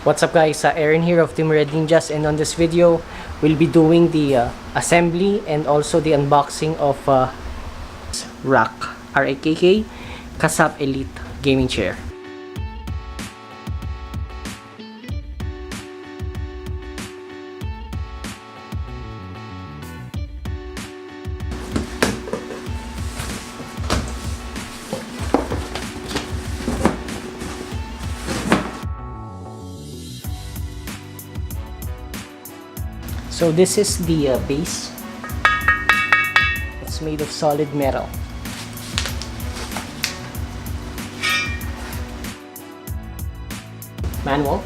What's up guys, Aaron here of Team Red Ninjas, and on this video we'll be doing the assembly and also the unboxing of RAKK RAKK Casap Elite gaming chair. So this is the base. It's made of solid metal. Manual.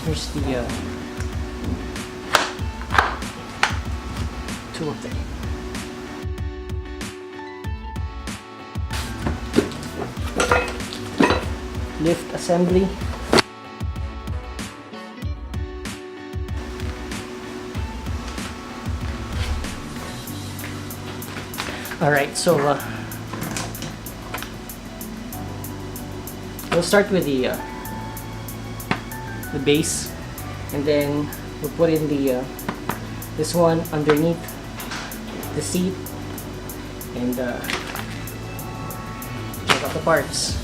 Here's the two of them. Lift assembly. Alright, so we'll start with the base, and then we'll put in the this one underneath the seat, and check out the parts.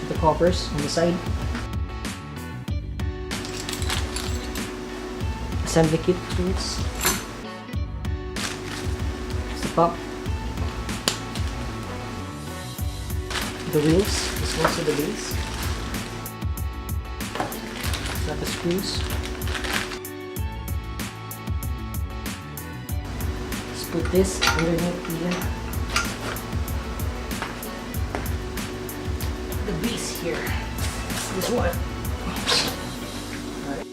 The coppers on the side, assembly kit tools, the pump, the wheels, this one's to the base, got the screws. Let's put this underneath the base here. This one. Alright.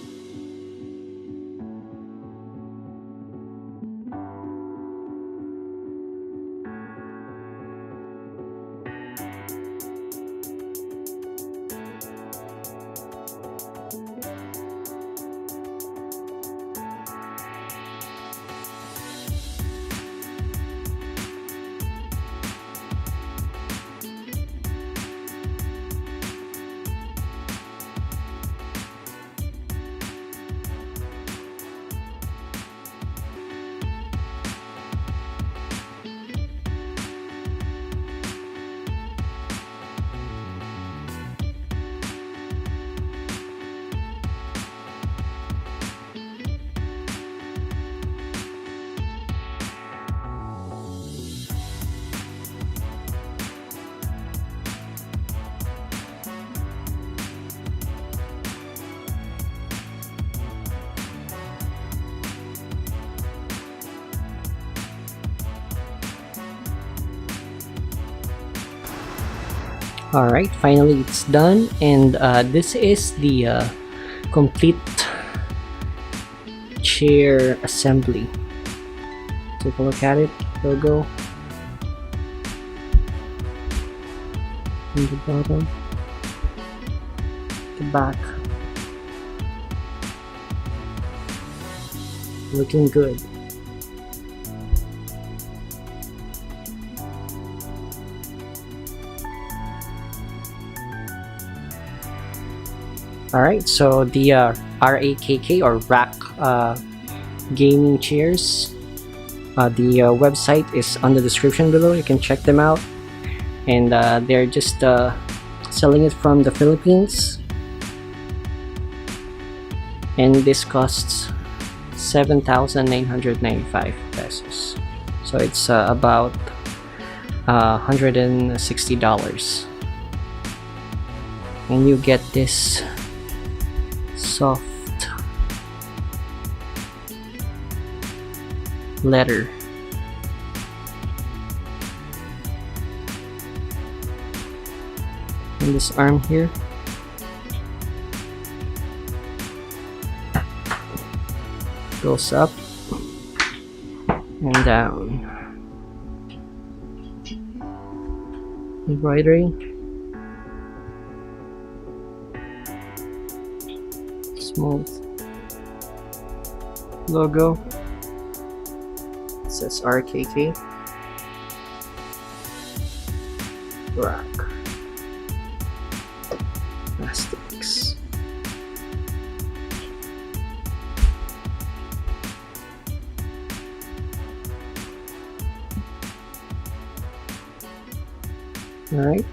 Alright, finally it's done, and this is the complete chair assembly. Take a look at it. Logo on the bottom, the back, looking good. Alright, so the RAKK or RAKK gaming chairs, the website is on the description below. You can check them out, and they're just selling it from the Philippines, and this costs 7,995 pesos, so it's about $160, and you get this soft leather. And this arm here goes up and down. Embroidery, smooth. logo. It says RKK. RAKK. Plastics. Alright.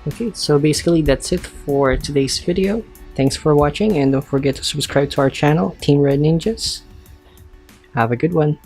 Okay, so basically that's it for today's video. Thanks for watching, and don't forget to subscribe to our channel, Team Red Ninjas. Have a good one.